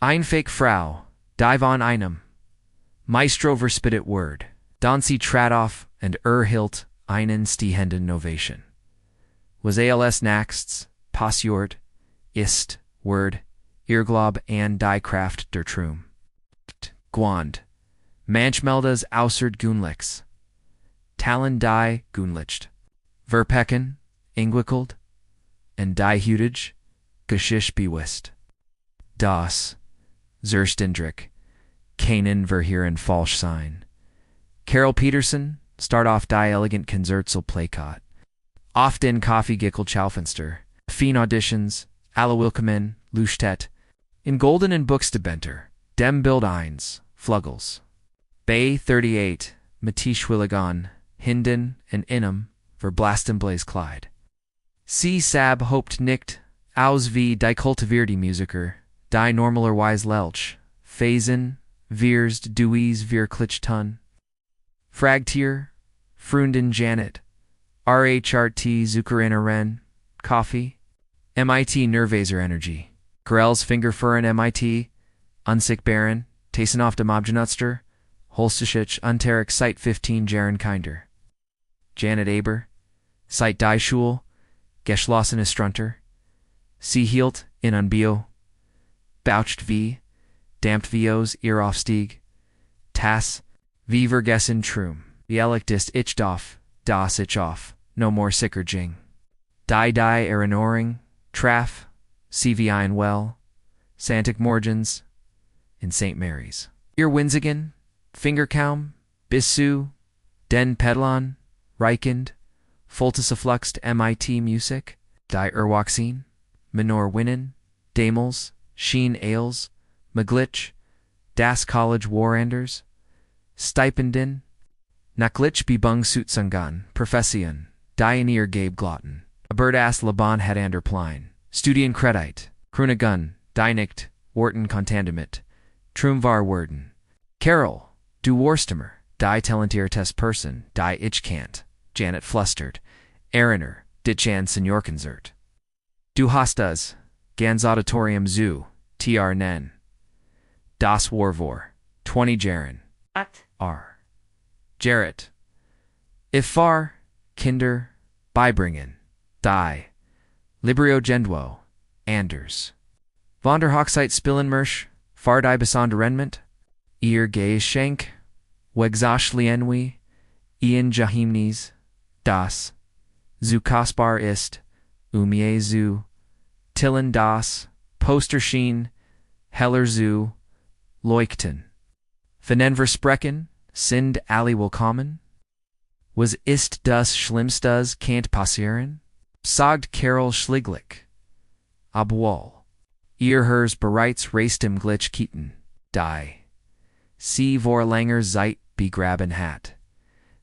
Einfache Frau, die von einem Maestro verspottet Word, dann sie trat auf und erhielt einen stehenden Ovation. Was als nächstes passiert ist, Word, Irrglaub an die Kraft der Trum. Gwand, manchmal außerd Gunlichs, Talon die Gunlicht, Verpecken, Ingwickelt, und die Hutage, Geschisch bewusst. Das, Zerstindrick, Kanen verhieren falsch sein. Carol Peterson, start off die elegant Concertzel Plakat. Oft in Coffee Gickel Chaufenster, Fien Auditions, Alle Willkommen, Luchtet, in Golden and Buxtebenter, Dem Bild Eins, Fluggles. Bay 38, Matisch Willigan, Hinden and Inum, Verblasten Blaze Clyde. C. Sab hoped nicht, aus wie die Kultivierte Musiker, die normalerweise Lelch, Phasen, Veerst Duis Virklich Tun. Fragtier, Frunden Janet, RHRT Zuckerinneren, Coffee, MIT Nervaser Energy, Grell's Fingerfuhren MIT, Unsick Baron, Tasenoff dem Obgenutster, Holstischich Unterricht Site 15 Jaren Kinder. Janet Aber, Site Die Schule, Geschlossen Strunter, Sie hielt in Unbio, Bouched V, Dampft Vos Ihraufstieg, Tas, Wie vergessen Trum, Bielig dist Ichdoff, Das Ich off, no more sicker Jing. Die Erinoring, Traff, CVI and Well, Santic Morgens, in St. Mary's. Ihr Winzigen, Fingerkaum, Bissu, Den Pedlon, Reichend, Fultisafluxt MIT Music, Die Erwachseen, Minor Winnen, Damels, Sheen Ales, Maglitch, Das College Waranders, Stipendin, Naklitch Bebung Sutsungan, Profession, Dianier Gabe Glotten, Abertas Laban Hedander Plein, Studien Credite, Krunegun, Dienicht, Wharton Contandamit, Trumvar Worden, Carol, Du Worstemer, Die Talentier Test Person, Die Ichkant, Janet Flustered, Eriner, Ditchan Seniorkonsert. Du Hostas, Gans Auditorium Zoo, TR Nen. Das Warvor, 20 Jaren. R. Jarrett. Ifar, Kinder, Beibringen, Die. Librio Gendwo, Anders. Von der Hochzeit Spillenmersch, Fardai Besonderement, Ihr Geschenk, Wegzash Lienwi, Ian Jahimnis, Das. Zu Kaspar ist, Zu, Tillen Das, Posterschien, Heller zu, Leuchten. Versprechen, sind alle willkommen? Was ist das Schlimmstes can't passieren? Sagt Carol Schliglick. Obwohl. Ihr hers bereits im Glitch Kieten, Die. Sie vor langer Zeit begraben hat.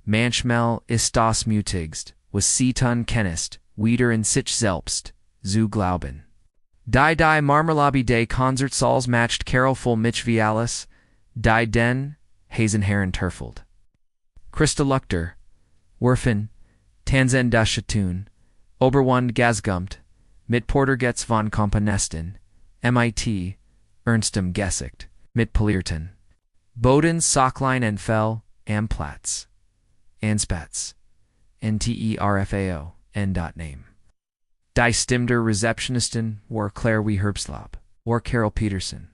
Manchmal ist das mutigst, was sie tun kennest, wieder in sich selbst, zu glauben. Die Marmerlobby des Konzertsaals matcht Carol voll mich wie alles, die den Hasenherren Turfeld. Christa Luchter, Werfen, Tanzen das Schatun, Oberwand Gasgumt, mit Portergetz von Komponesten, MIT, Ernstem Gesicht, mit Polierten. Boden Sockline and Fell, am Platz. Anspatz. NTERFAO, N.name. Die Stimmter Rezeptionistin war Claire wie Herbslab, war Carol Peterson.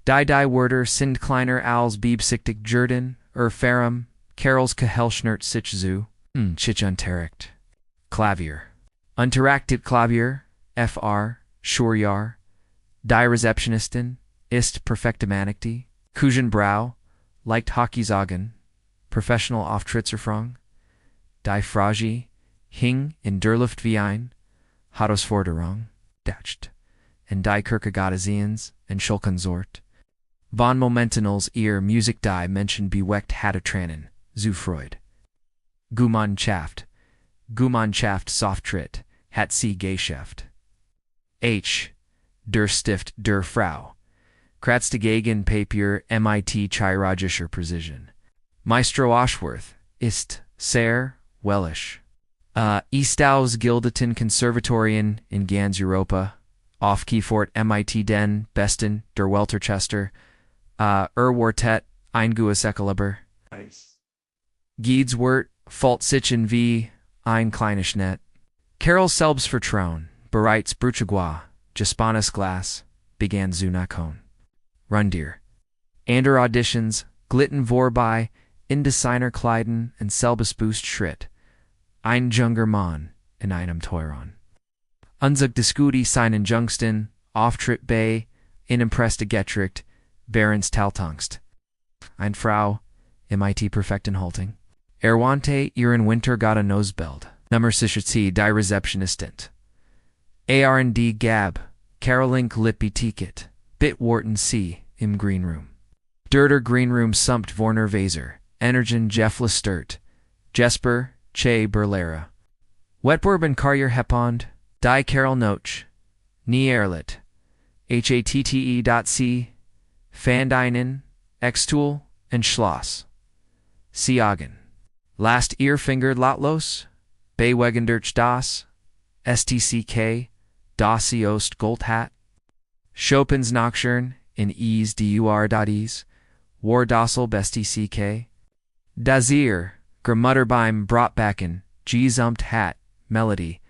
Die Werder sind kleiner als Biebsichtig Jurden, Ferrum, Carols Kahelschnert sich zu, Chich Unterricht. Klavier. Unterrichtet Klavier, FR, Schurjahr. Die Rezeptionistin, ist Perfektemanigti, Kujenbrau, leicht Hockey sagen, Professional Auftrittserfrang. Die Frage, hing in der Luft wie ein, Herausforderung, dacht, en die Kierkegaardians en Schulkonsort. Von Momentinals ihr Musik die Menschen beweckt hatte Tränen, zu Freud. Gemeinschaft soft tritt, hat sie Geschäft. H. Der Stift der Frau. Kratz gegen Papier MIT chirurgischer Precision. Maestro Ashworth ist sehr wellisch. East aus Gildeten Konservatorien in ganz Europa, off Keyfort, MIT den, Besten, der Welterchester, Wartet, ein Guesekaliber. Nice. Giedswort, Fault Sichen v. ein kleines Net. Carol selbst Vertrauen, bereits Bruchagua, Jaspanis Glass, began Zunakon. Rundir. Ander Auditions, Glitten vorbei, Indesigner Kleiden und selbes Boost Schritt. Ein Junger Mann in einem Teuron. Unzug Diskuti seinen Jungsten, Auftritt bei, Inimpreste Getricht, Barons Taltangst. Ein Frau, MIT Perfekten Halting. Erwante ihren Winter got a Nosebeld. Nummer Sicherty die Receptionistent. AR&D Gab, Carolink Lippi Ticket, Bitwarten C, im Greenroom. Dirter Greenroom sumpt Vorner Vaser, Energen Jeff Lestert, Jesper, Che Berlera. Wetborben Carrier Hepond, Die Carol Noach, Nie Erlit, HATTE.C, Fandinen, Extool, and Schloss. Siagen. Last Earfingered Lotlos, Baywegendurch Das, STCK, Dossi Ost Goldhat, Chopin's Nocturne in Ease.Ease, War Dossel Bestie CK, Dazir, Gramutterbeim Brotbacken, G-Zumped Hat, Melody,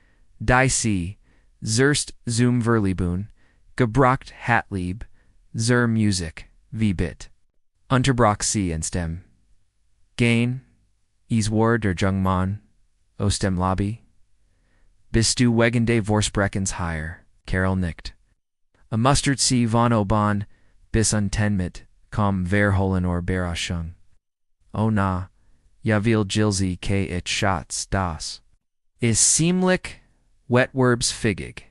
Die C, Zerst Zoom Verlieboon, Gebrocht Hatlieb, Zur Musik, V-Bit, Unterbrock C and Stem, Gain, Easward der Jungmann, Ostem Lobby, Bist du Wegende Vorspreckens higher, Carol nickt. A Mustard C von Oban, bis untenmit, com Verholen or Berachung. Oh na, Javil Jilzi K it Schatz das. Is Seemlich, Wetwerbs Figig,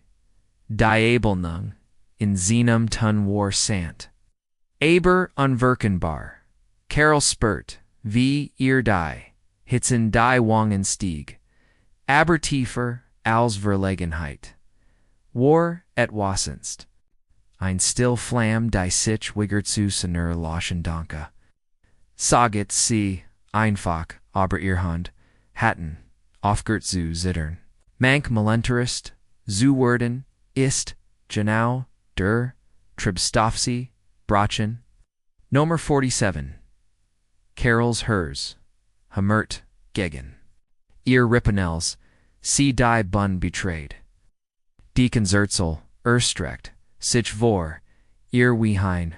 Diabelnung, in Zenum Tun War Sant. Aber Unverkenbar, Carol Spurt, V Ear Die, Hitzen Die Wangen Stieg, Abertiefer, Als Verlegenheit. War et Wassenst. Ein still Flam die sich Wiggertsu Senur Loschen Danke. Sagit C, einfach, aber ihr Hand, Hatten, Aufgert zu zittern. Mank Melenterist, zu werden, ist, genau, der, Tribstofsi, Brachen. Nummer 47. Carol's Hers, Hamert, Gegen. Ihr Rippenels, Sie die Bun betrayed. Deconzertzel, Erstrecht, Sich vor, Ihr Wehein,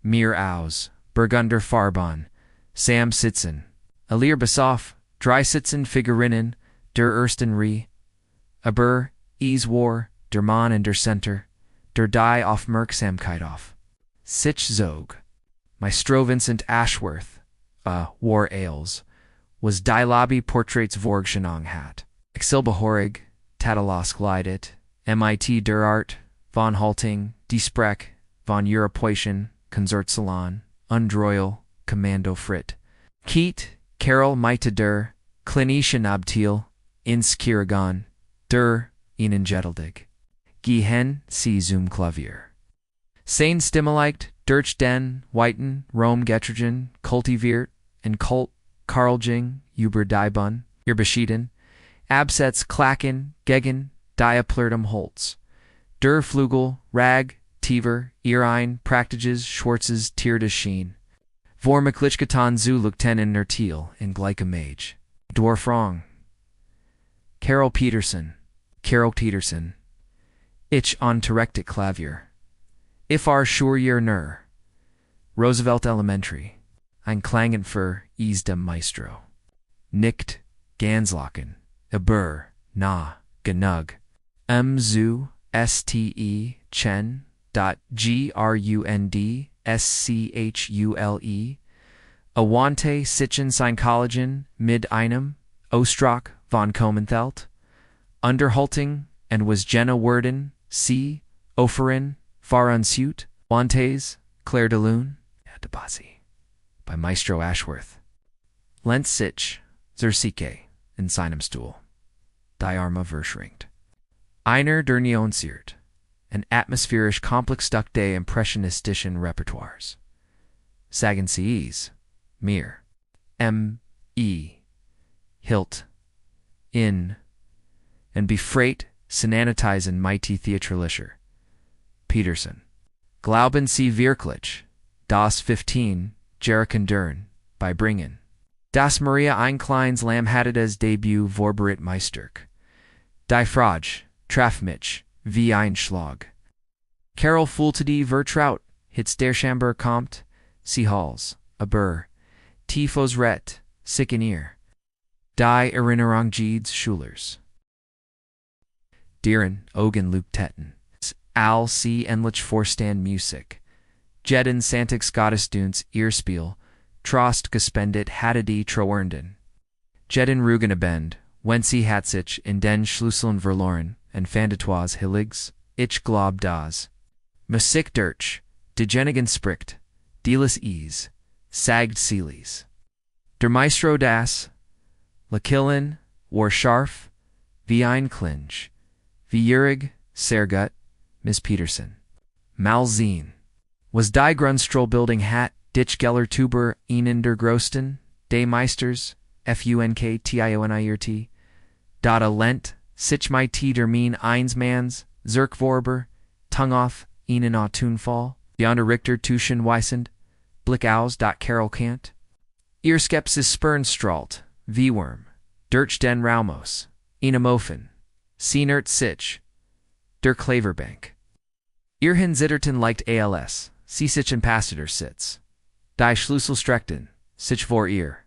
Mir aus, Burgunder Farbon, Sam Sitzen, Alir Basoff, Dry Sitzen Figurinnen, Der Ersten Re, Aber, Ease War, Der Mann in der Center, Der Die auf Merk Samkeitoff. Sich Zog, Maestro Vincent Ashworth, War Ales, was Die Lobby Portraits Vorgschenong hat. Exilbehorig, Tatalos Gleidet, MIT Der Art, von Halting, Die Sprech, von Europäischen, Konzertsalon, Undroyal, Kommando Frit. Keat, Carol Meite der, Klinischen Abteil, ins Kiragon, der, ihnen Jetteldig. Gehen, Sie zum Klavier. Sein Stimmelicht, Durch den, Whiten, Rome Getrogen, Kultiviert, and Kult, Karljing, Über Diebun, ihr Beschieden, Absets Klacken, Gegen, Diaplurtum Holz. Der Flugel, Rag, Tiver, Irein, Praktiges, Schwarzes, Tierde Schien. Vor Miklichkatan zu Lieutenant Nertil in Gleichem Dwarfrong. Carol Peterson, Ich on Terektik Klavier. Ifar Schurier Nur. Roosevelt Elementary. Ein Klangen für Ease dem Maestro. Nickt, Ganslocken, Eber, Na, Genug. Zu, Ste, Chen, Grund, Schule, Awante Sichen Seinkollegen, Mid einem, Ostrock von Komenthelt, Underhalting, and was Jenna Worden, C, Oferin, Farunsuit, Wantes, Claire de Lune, Debasi, by Maestro Ashworth. Lent Sich, Zersike, in seinem Stuhl. Die Arme Verschrinkt. Einer der Neonsiert, an atmospherisch complex day impressionistischen Repertoires. Sagen Cs, mir, Hilt, in, and befreit, Sinanitizen mighty theatralischer, Peterson. Glauben sie wirklich, das 15, Jerikendern, bei Bringen. Das Maria ein kleines Lamm hatte das Debüt vorbereitet Meisterk. Die Frage, traf mich, wie ein Schlag. Carol fühlte die Vertraut, hits der Chamber kommt, sie Halls, aber, Tifos Rett, sick in ihr. Die Erinnerung Jeeds Schulers. Dieren, Ogen Luke Tetten. Al C. Enlich Vorstand Musik. Jeden Santix Gottesdienst Earspiel, Trost gespendet hatte die Troernden. Jeden Rugenabend, wenn sie hat sich in den Schlüsseln verloren, und fandetois Hilligs, ich glaub das. Musik durch, de Genigen spricht, Delis Ease, Sagd Seelies. Der Maestro das, Lakillen, war scharf, wie ein Klinge, wie Jurig, Sergut, Miss Peterson. Malzine. Was die Grundstrollbildung hat, dich Geller Tuber Ihnen der Grosten, de Meisters, FUNKTIONIRT, Data Lent, sich my T der Mean Einsmans, Zirkvorber, Tungoff, Ihnen a Tunfall, Yonder Richter Tuschen Weisend, Blick aus. Carol Kant. Ihr Skepsis Spernstralt, V-Worm, Durch den Raumos, Inamofen, Sienert sich, der Klaverbank. Ihr Zitterton liked ALS, sie sich Ambassador sitz. Die Schlüsselstreckten, sich vor ihr.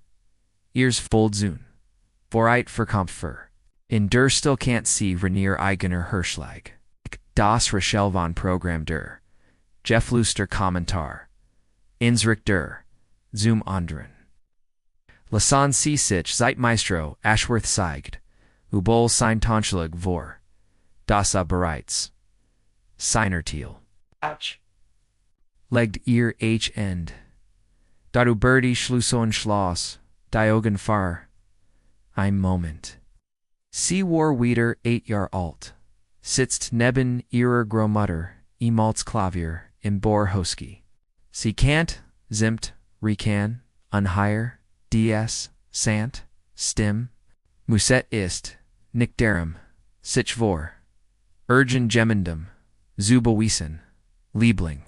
Ears Foldzun. Voreit verkommt für. In der still can't see Rainier eigener Hirschlag. Das Rachel von Programm der. Jeff Luster Kommentar. Insrick der. Zoom anderen. Lasan sie sich Zeitmaestro Ashworth zeigt. Ubol sein Tonschlag vor. Das bereits. Seinertiel. Ouch. Legt ihr End. Daru Birdie Schlusson Schloss, Diogen Far. Ein Moment. Sie war wieder 8 Jahr alt. Sitzt neben ihrer Großmutter, Malz Klavier, im Borhoski. Sie kannt, zimt, rekan, unheier, ds, sant, stim, muset ist, nicht darum, sich vor. Urgen Gemendum, Zubewiesen, Liebling.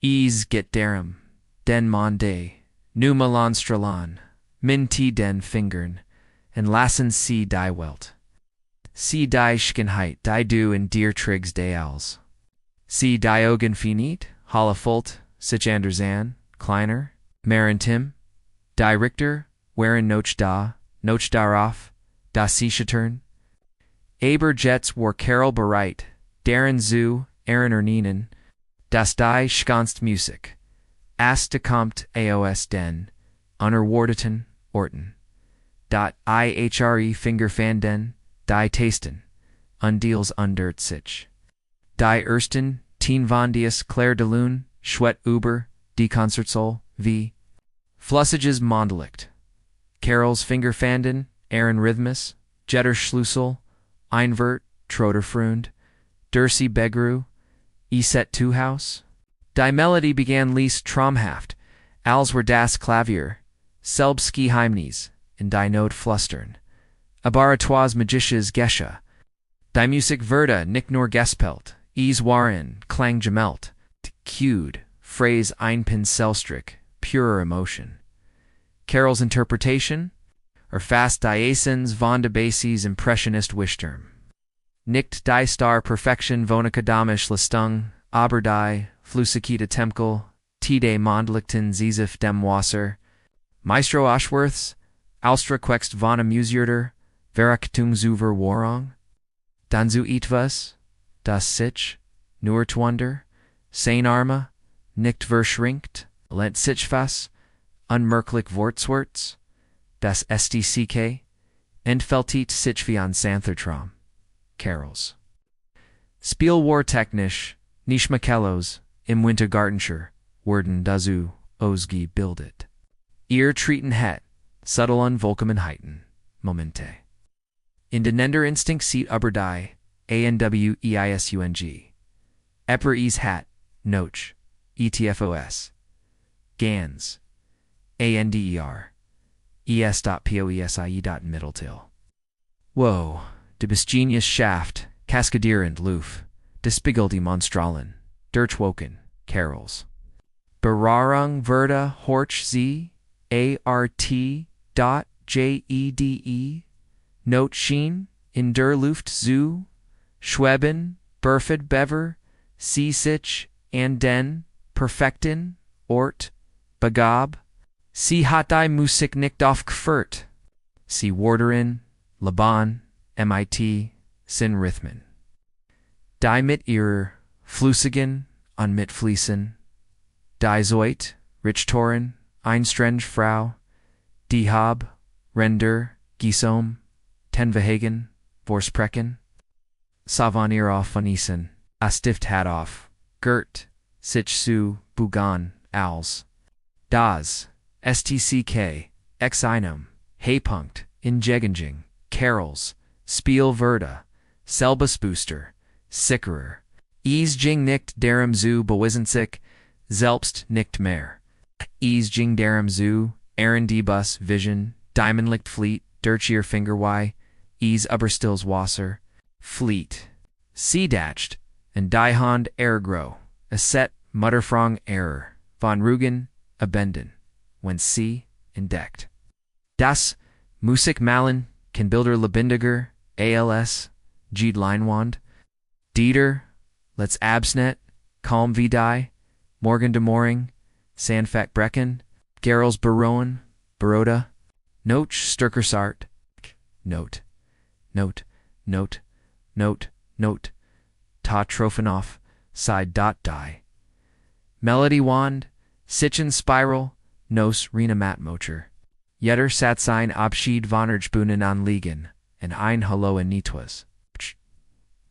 Get darum, den Monde, nu Malonstralan, min T den Fingern, en lassen sie die Welt. Sie die Schkenheit die du in dir Triggs de als. Sie die Augen finit, Halafult, sich andersan, kleiner, maritim, die Richter, waren noch darauf, das sie turn. Aber Jets war Carol bereit, deren zu, Aaron Erninen, das die Schkanst Musik. Aste kommt AOS den, unerwarteten Orten. IHRE Fingerfanden, die Tasten, undeals undert sich. Die Ersten, Teen von dies Claire de Lune, Schwet Uber, die Konzertsoll, v. Flussages Mondelicht. Carols Fingerfanden, Aaron Rhythmus, Jetter Schlussel, Einvert, Troderfrund, Dursi Begru, Eset Tuhaus. Die Melody began least traumhaft, als were das Klavier, selbski Heimnis, in die Not flustern. Abaratois Magisches Gesche. Die Musik Verda nicht nur gespelt, waren, Klang gemelt, cued, phrase Einpinselstrick, purer emotion. Carol's interpretation? Or fast Diesens von de Bases Impressionist Wischtürm. Nicht die Star Perfection Vonakadamisch Listung, aber die, Flusikita Temkel, Tide Mondlichten Zizif dem Wasser, Maestro Ashworths, Alstra Quext von Amusierter, Veraktung zuver Warong, dann zu etwas, das sich, nur Twander, sein Arme, nicht verschrinkt, lent sich was, unmerklich Wortswerts, das SDCK, entfeltit sich wie an Santhertraum, Carols. Spiel war technisch, nicht Makellos, im Wintergartenschur, werden dazu, Osgi bildet. Ihr treten het, subtle an Volkemenheiten, Momente. In den Nender Instinct sieht aber die, ANWEISUNG. Epper is hat, Noch, ETFOS. Gans, ANDER. es.poesie.mitteltil. Wo, de bis Genius Schaft, Kaskadierend Luf, de Spiegel die Monstralen, Durchwoken, carols. Berarung Verda Horch Z, ART.JEDE, Note Schien, in der Luft zu, Schweben, Berfed Bever, Sich, and den, Perfekten, Ort, Begab, Sie hat die Musik nicht aufgeführt. Sie Warderin, Laban, MIT, Sin Rhythmen. Die mit ihrer Flüssigen an mit Fließen, die Zoit, Richtoren, Einstrenge Frau, die Hab, Render, Gisom, Tenverhagen, Vorsprechen, Savanir auf Vanisen, Astift hat auf, Gert, Sich zu, Bugan, Als, Das, STCK, Ex Einem, Heypunkt, in Jegenjing, Carols, Spiel Verda, Selbstbooster, Sickerer, Jing nicht darum zu bewisensick, selbst nicht mehr. Jing darum zu, Bus Vision, Diamondlicht Fleet, Dirchier Fingerwei, Uberstills Wasser, Fleet, Seedatcht, and Die Hand Ergro, Asset Mutterfrong Error, von Rugen, Abenden, when Sie, entdeckt. Das, Musikmalen, can Bilder Lebendiger, ALS, Gede Leinwand, Dieter, Let's Absnet, Calm wie Die, Morgen de Moring, Sandfak Brecken, Gerels Baroen, Baroda, Noach Sturkersart, Note, Note, Note, Note, Note, Ta Trofanoff, Side dot Die, Melody Wand, Sichen Spiral, Nos Rena Matmocher, Jetter Satsein Abschied Vonnerjbunen an Liegen, and Ein Hallo in Nitwas,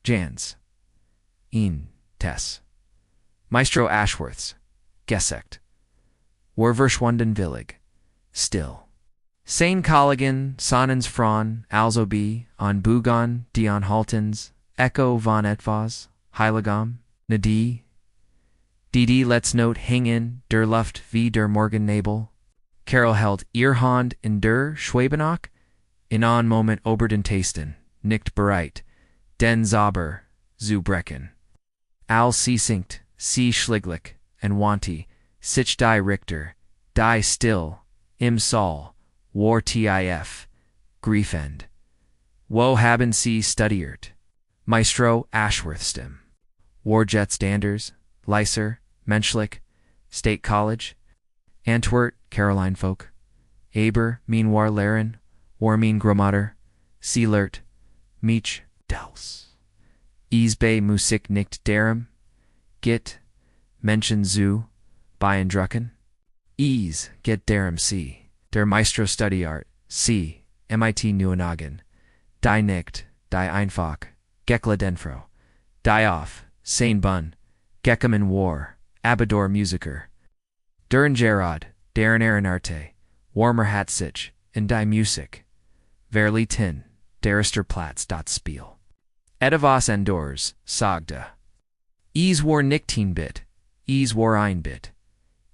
Jans, Tess, Maestro Ashworths, Gesekt, Warverschwunden Willig, Still, Sane Colligan, Sonnens Fron, Alzobi, on Bugon, Dion Haltens, Echo von Etvaz, Heiligam, Nadi, Didi Let's Note Hingen, der Luft wie der Morgen Nebel, Carol held Earhand in der Schwabenach, in on Moment Oberden Tasten, Nicht bereit, Den Zauber, zu brechen. Al Sinkt, C. Schliglick, and Wanti, Sich die Richter, die Still, Im Sol, War TIF, Griefend. Wo haben Sie studiert? Maestro Ashworthstim. Warjet Standers, Leiser, Menschlich, State College, Antwerp, Caroline Folk, Aber, Meanwar Laren, Warmeen Gromater, Seelert, Meech, Dels. Easbay Musik nicht darum, Git, Menschen zu, Bayendrucken. Ease, get darum C, der Maestro Study Art, C, MIT Neuenagen, Die nicht, die einfach, Gekla Denfro, Die off, Sane Bun, Geckem in War, Abador Musiker, Durin Gerard, Darren Arte, Warmer Hatzich, and Die Musik, Verli Tin, Derister Platz. Spiel. Edavos Endors, Sagda. Ease war Nichtin Bit, Ease war ein Bit,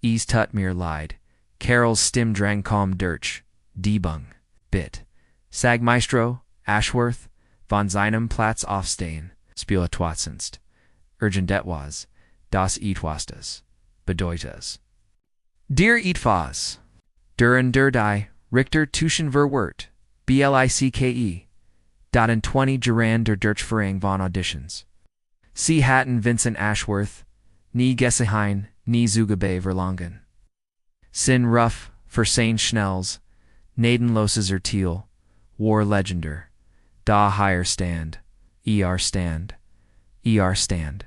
Ease Tut mir leid, Carol's Stim Drang Calm Dirch, Debung, Bit, Sagmeistro, Ashworth, von seinem Platz aufstehen, Spiel Twatsenst, Urgent Etwas, Das Etwastas, Bedeutas. Dear Etfas, Duren die, Richter Tuschen Verwert, BLICKE, dot in 20 Gerand der Durchführung von Auditions. Sie hatten Vincent Ashworth, nie Gessehein, nie Zugabe Verlangen. Sin Ruff, Versane Schnells, Nadenloses Ertiel, War Legender, Da Higher Stand, Stand, Stand,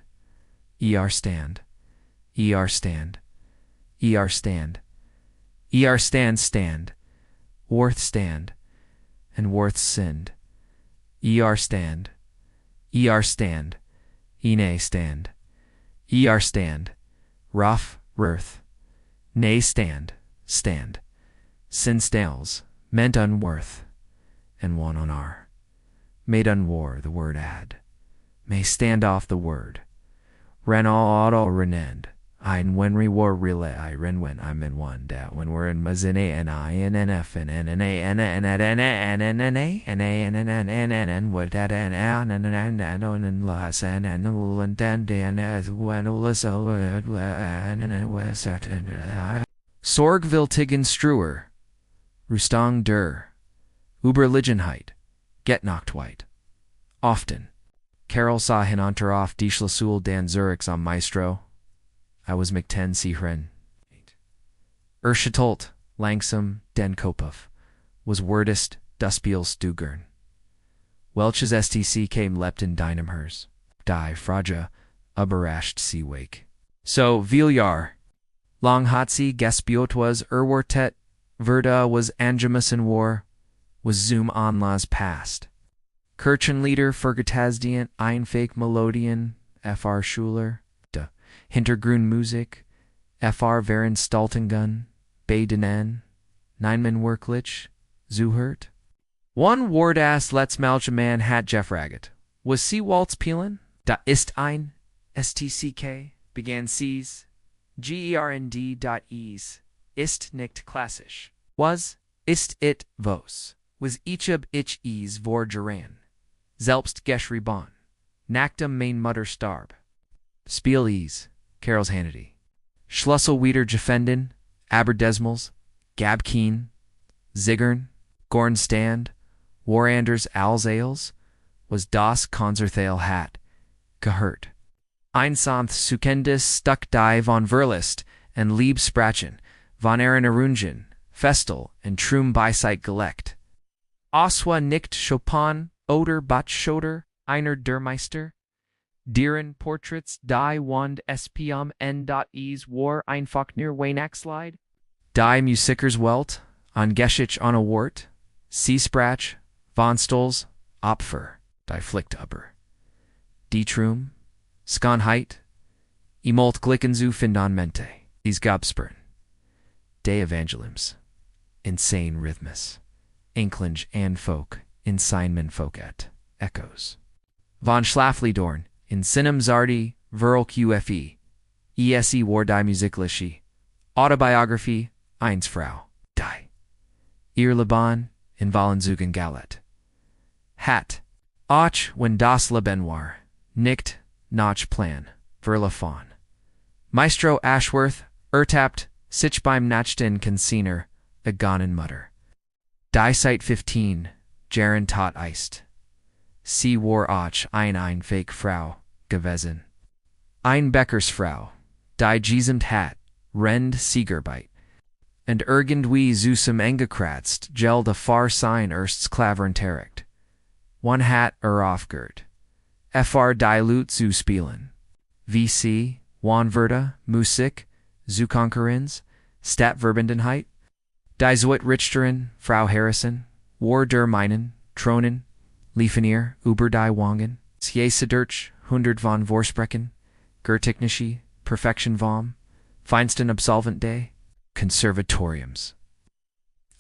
Stand, Stand, Stand, Stand, Worth Stand, and Worth Sinned, Stand, Stand, Ine Stand, Stand, Ruff, Rurth, Nay Stand, Stand, Sin Stales, meant unworth, and one on R, made unwar the word add, may stand off the word, ren all auto renend, Ein when we war relay I ren when I'm in one that when we're in mazine and I and NF and N and A and N and N and N and A and A and N and N and what that and and las and then Dan as when so and was Sorgville Tigen Struer Rustang der Uberligenheit Get knocked white Often Carol saw hinunter off die Schlessul Dan Zurichs am Maestro I was McTen Sihren. Erschatolt, langsam, den Kopuf, was wordest, duspiel Stugern. Welch's STC came Lepton Dynamhers, die Fraja, überrascht sea wake. So, Viljar, long Hotzi, Gaspiot was Erwartet, Verda was Angemussen war, was Zoom Onlas past. Kirchenlieder Fergetasdient, Einfache Melodien, Fr. Schuler. Hintergrund Musik, Fr. Varen Staltengun, Badenen, Neinman Worklich, Zuhert. One Wardass Let's Maljaman hat Jeff Raggett. Was sie Waltz Peelen? Da ist ein, STCK, began Cs, GERND.ease, ist nicht klassisch. Was, ist it vos, was ichub ich ease vor Geran, selbst geschri bon, Nachtem mein Mutter starb. Spiel ease. Carol's Hannity. Schlusselwieder Gefenden, Aberdesmals, Gabkeen, Ziggern, Gornstand, Waranders Alsales, was das Konzerthale hat, gehört. Einsanth Sukendis stuck die von Verlist and Lieb Sprachen, von Erinnerungen, Festel and Trum Beiseit gelegt. Oswa nicht Chopin, Oder Botschöder, Einer der Meister, Deren Portraits die Wand SPM N.ease war einfach near Weihnachtslide. Die Musikers Welt, an Geschich on a Wort, Seesprach, Von Stolz, Opfer, die Flichtüber. Die Trum, Skonheit, Emolt Glickenzu Findanmente, dies Gabspern. De Evangelims, Insane Rhythmus, Inklinge and Folk, Inseinman Folket, Echoes. Von Schlaflydorn, in Sinem Zardi, Verl QFE, ESE War die Musiklische, Autobiography, Eins Frau, die. Ihr Liban, in Wallenzugen Galet. Hat, Och, when das Leben war, nicht, nach Plan, Verla Fawn. Maestro Ashworth, Ertapt, sich beim Nachden Concener, Egonen Mutter. Die Site 15, Jaren tot Eist. Sie war auch einfache Frau gewesen. Ein Bäckersfrau, die gesamt hat, Rend Siegerbeit. And irgendwie zusem engekratzt, gel de far sein ersts klavern terekt. One hat aufgehört. Fr die Lut zu spielen. VC, Wanverda, Musik, zu Konkurrenz, Statverbendenheit. Die Zwit Richteren, Frau Harrison, War der Meinen, Tronen, Liefenier, Uber die Wangen, Sjesedurch, 100 von Vorsprechen, Gertechnische, Perfection vom, Feinsten Absolvent Day, Conservatoriums.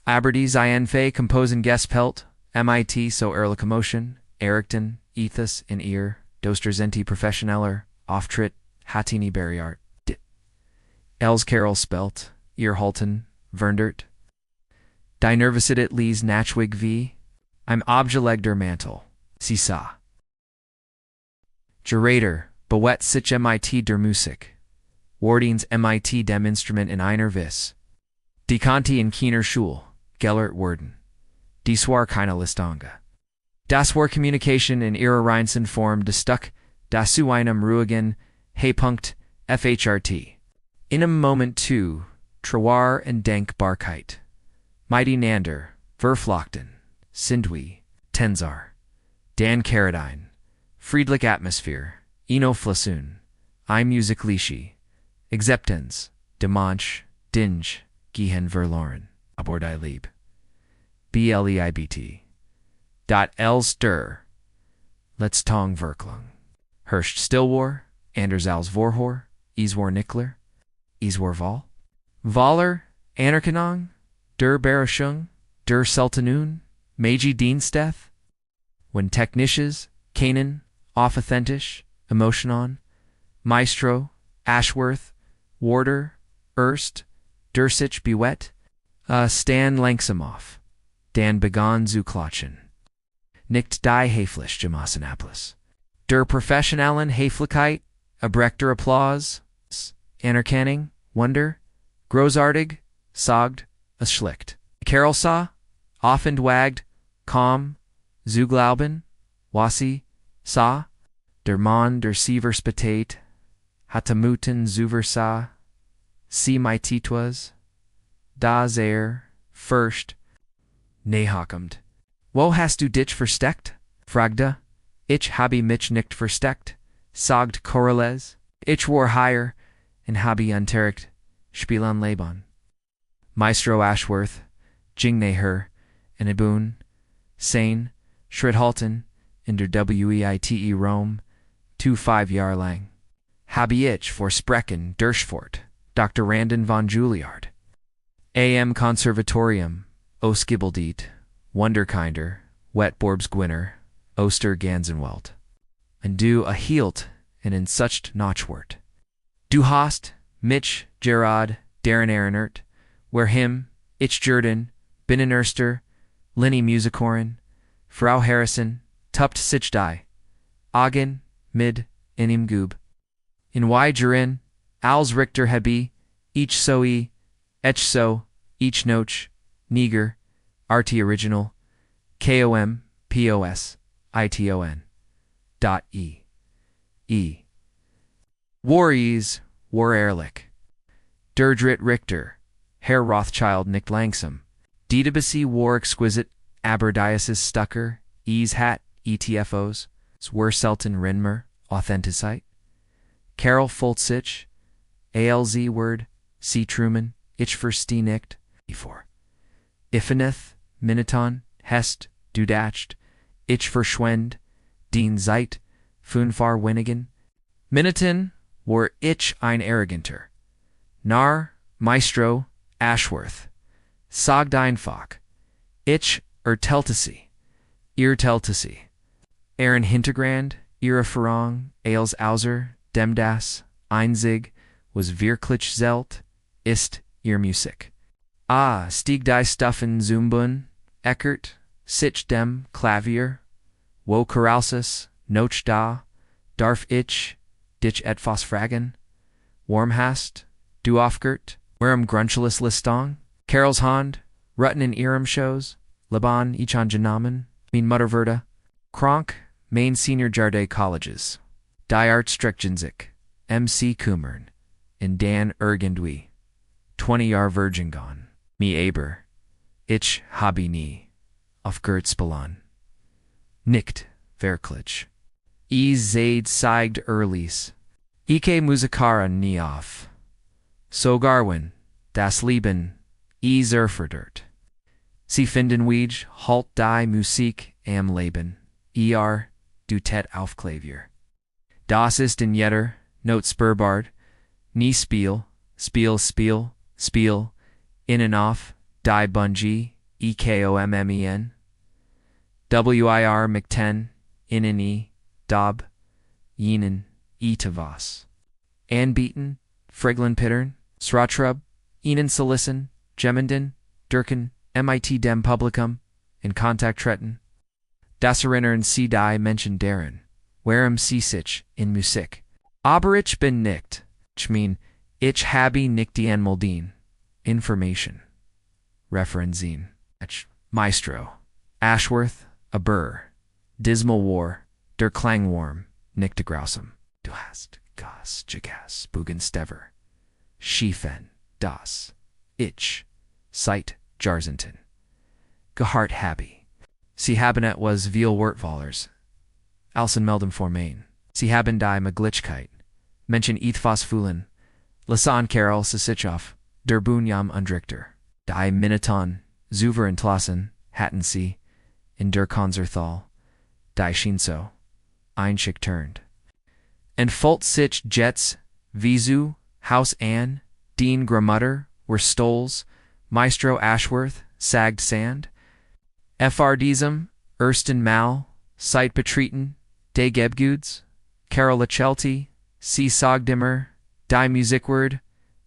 Aberdies Einfe Composen Gespelt, MIT so Erlocomotion, Erikton, Ethos in Ear, Dosterzenti Professioneller, Auftritt, Hatini Berryart, Dit. Els Carol Spelt, Earhalten, Verndert. Die Nervicidit Lees Nachwig v. I'm Obgeleg der Mantel, Sisa. Gerator, Bewet sich MIT der Musik. Wardings MIT dem Instrument in einer Vis. Die Conti in Kiener Schule, Gellert Worden. Dies war keine Listange. Das war Communication in ihrer reinsten Form de Stuck, dazu einem ruhigen, Heypunkt, FHRT. In einem Moment zu, Trauer und Denkbarkeit. Mighty Nander, Verflochten, Sindwi, Tensar, Dan Carradine, Friedlich Atmosphere, Eno Flassoon, I Musiklische, Acceptance, Demanche, Dinge, Gehen Verloren, Abordei Lieb, BLEIBT, Dot Els der, Let's Tong Verklung, Hirscht Stillwar, Anders als Vorhor, Iswar Nickler, Iswar Val, Valer, Anerkenong, Der Berachung, Der Seltenun, Meiji Diensteth, When Technisches, Kanan, Authentisch, Emotionon, Maestro, Ashworth, Warder, Erst, der sich bewet, Stan Langsamoff, Dan begon zu klatschen. Nicht die Häflich Gemassenapolis. Der Professionellen Häflichkeit, Abrechter Applaus, Anerkennung, Wonder, großartig, sagt, es schlicht. Carol sah, offend wagged, kaum, zu glauben, wasi, sah, der Mann der Sieverspatate, hatamuten zuversa, sie my titwas, das first, nehakommt. Wo hast du dich versteckt? Fragte, ich habe mich nicht versteckt, sagt Corrales, ich war hier, und habe unterricht, spielen Laban. Maestro Ashworth, Jingneher, in Ibun, Seine, Schritthalten, in der Weite Rome, 5 Jahre lang. Habe ich versprechen Durchfort, Dr. Randon von Juilliard. Am Konservatorium, Osgibeldiet, Wunderkinder, Wetborbs Gwinner, Oster Ganzenwelt. Und du erhielt in such Notchwort. Du hast, mich, Gerard, Darren Ehrenert, where him, ich Jordan, Binnenerster, Linny Musicorin, Frau Harrison, Tupt sich die, Agen, mid, in im Gub. In Y Jurin, als Richter Hebi, each so each noch, Niger, RT Original, KOM, POS, ITON. E. Warries, War Ehrlich. Derdrit Richter, Herr Rothschild nicht langsam. Diedebasi War Exquisite, Aberdiasis Stucker, Ease Hat, ETFOs, Swerselten Rinmer, Authenticite. Carol Fultzich, ALZ Word, C. Truman, Ich verstehe nicht, E4. Ifaneth, Miniton, Hest, Dudacht, Ich verschwend, Dien Zeit, Funfar Winigen. Miniton, war ich ein Arroganter. Nar, Maestro, Ashworth. Sagt einfach. Ich erteltesi. Ihr teltesi. Aaron Hintergrand, Ihre Verang, Ailes Auser, Demdas, Einzig, was wirklich Zelt, ist ihr Musik. Stieg die Stuffen Zumbun, Eckert, sich dem Klavier, wo Karalsis, noch da, darf ich, dich etwas fragen? Warm hast, du aufgert, warum gruncheles Listong? Carol's Hand, Rutten in ihrem Shows, Laban ich an Genamen, mein Mutterwörter, Kronk, Main Senior Jardé Colleges, Die Art Strickjensik, MC Kummern, in Dan Ergendwi, 20 Jahr Virgin gone, me Aber, ich habe nie, auf Gert Spalon. Nicht, wirklich. Zaid zeigt Erlies. Ike Musikara nie auf. So Garwin, das Leben, Zerferdert. Sie finden Wej, halt die Musik am Leben, du Tet auf Klavier. Das ist in jeder, Not Spurbard, nie Spiel, in and off, die Bungie, EKOMMEN. WIR McTen, Inani, Dob, Yenen, Tavas. Anbieten, Friglin Pittern, Sratrub, Enan Solison, Gemenden, Durkin, MIT Dem Publicum, in Contact Tretten. Dasserinnern Sie die Menschen deren, Warem Sie sich, in Musik. Aber ich bin nicht, ich mean, ich habe nicht die Anmeldung. Information. Referenzin. Maestro. Ashworth, a Burr. Dismal War, der Klangworm, nicht de Grausam. Du hast, Gas, Jagas, Bugenstever. Schiefen, das. Ich. Seit, Jarzenten. Gehart Habi. Sie haben etwas viel Wortwallers. Alsen melden formain. Sie haben die Maglichkeit. Menschen ethvas fühlen. Lasan Carol Sisichow, der Bunyam Undrichter. Die Miniton, Zuver entlassen, hatten sie, in der Konzerthal. Die Schinso, einschick turned. And Fult sich Jets, Visu, Haus Ann, Dean Gramutter, were Stoles, Maestro Ashworth, sagged sand. Fr Diesem, Ersten Mal, Seit Betreten, De Gebgudes, Carol Lachelti, C. Sogdimmer, Die Musikword,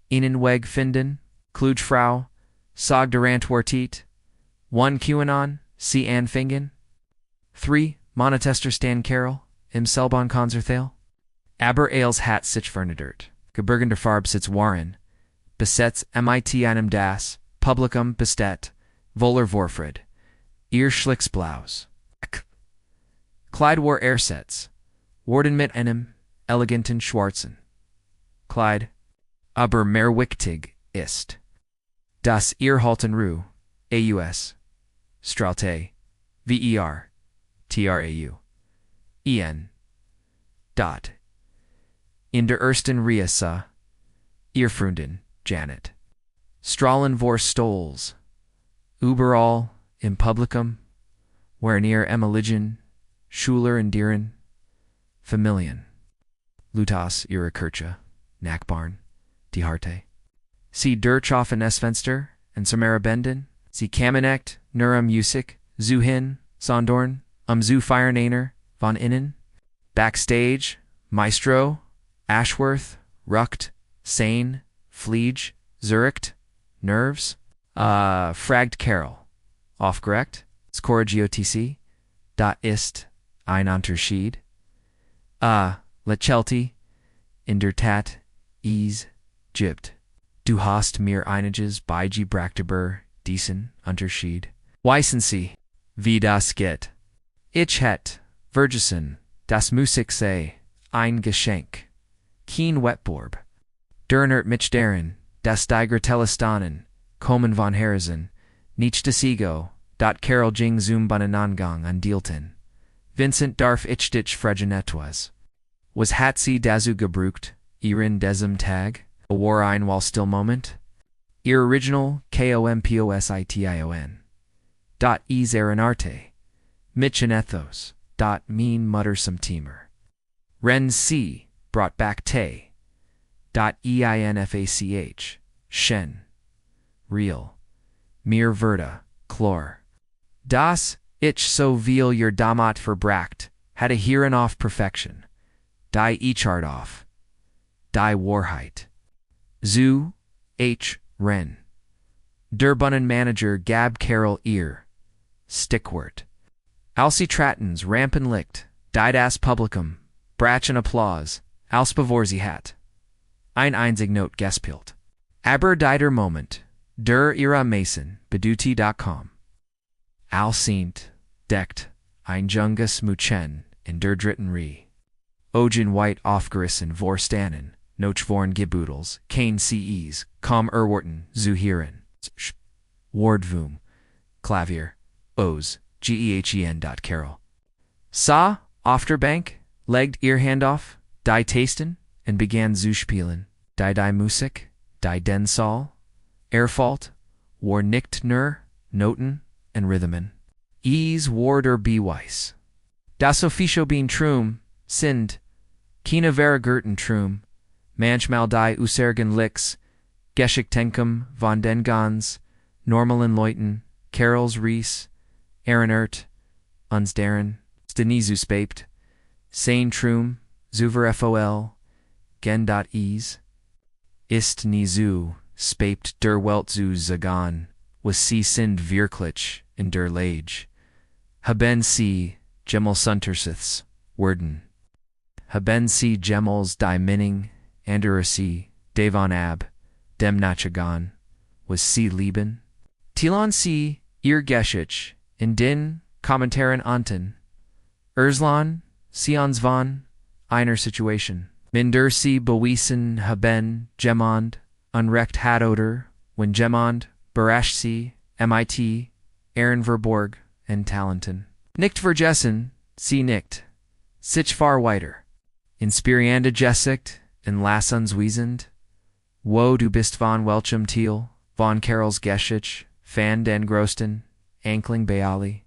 Ihnen weg finden, kluge Frau, sag der Antwortet, 1 QAnon, sie anfingen, 3 Monatester Stan Carol, im Selbon Konzerthal, aber als hat sich vernedert, gebergender Farb sitz Waren, besetzt mit einem das, Publikum bestet, voller Vorfried, ihr Schlicksblaus. Kleid war Ersatz, worden mit einem eleganten Schwarzen. Kleid, aber mehr wichtig ist, das ihr halten Ruhe, aus, Stralte, ver, trau, dot, in der ersten Reihe sah, ihr Freundin, Janet, strahlen vor Stolz, überall, im Publikum, where near Emiligen, Schuler und deren Familien, Lutas ihre Kirche, Nachbarn, die Harte. Sie durchschaffen es Fenster, und Samara Benden, sie kamen nur Musik, zu hin, Sondorn, zu feiern einer, von innen, backstage, Maestro, Ashworth, Rucht, Sane, Fliege, Zurich, Nerves, fragt Carol, aufgeregt, Scoragio da ist ein Unterschied, Lechelti, in der Tat, gibt. Du hast mir einiges beigebracht diesen Unterschied. Wissen Sie, wie das geht? Ich hätte, Vergessen, das Musik sei, ein Geschenk. Kein Wettbewerb. Dernert mich deren, das Digre Telestanen, kommen von Herzen, nicht des Ego, dat Carol Jing zum Bananangang an Dielten. Vincent darf ich dich fragen etwas. Was hat sie dazu gebrucht, ihren diesem Tag, war ein while still moment? Ihr Original, komposition. Dot is arte. Mich in ethos, dot mean muttersome teamer. Ren C, brought back te. Dot einfach, shen. Real. Mir verda, chlor. Das, ich so viel ihr damat verbracht, hatte hierin auf Perfection. Die Echart auf. Die Wahrheit. Zu, H, Ren. Der Manager gab Carol ihr. Stickwort. Als sie trattens Rampenlicht, die das Publikum, Brachen Applaus, als bevor sie hat. Ein einzig Not gespielt. Aber der Moment, der ihrer Mason, beduti.com. Als sind, deckt, ein junges Muchen in der dritten Rie. Ogen white aufgerissen vor Stannen, noch vorn Gebudels, kein CEs, com erworten, zu hören. Wardvum, Klavier, Os, Gen. Carol. Sa, auf der Bank, legt ihr Hand auf, die tasten, und begann zu spielen. Die Musik, die den Saal, Erfalt, war nicht nur Noten und Rhythmen. Es war der Beweis. Das Officio bin Trum, sind, keine Vergerten Trum, manchmal die Usergen Licks, Geschicktenkum von den Gans, normalen Leuten, Carols Ries, Ehrenert, uns deren, Stenisu spapt, Sein Trum, Zuver FOL, Gen.es, ist nie zu, spapt der Welt zu zagan, was sie sind wirklich in der Lage. Haben sie, Gemmel Suntersiths, Worden. Haben sie Gemmels die Minning, sie, Devon Ab, dem Nachagan, was sie lieben? Tilon sie, ihr Geschich, in den Kommentaren anten, Erzlan, Sions von, einer Situation. Minder sie bewiesen haben Gemond, unrecht hat oder, when Gemond, berasch sie, MIT, Ehrenverborg, and Talenten. Nicht vergessen, sie nicht. Sich far weiter. Inspirianda gesicht, in lass uns wiesend. Wo du bist von welchem Thiel, von Carols Geschich, fan den Grosten, Ankling Beali.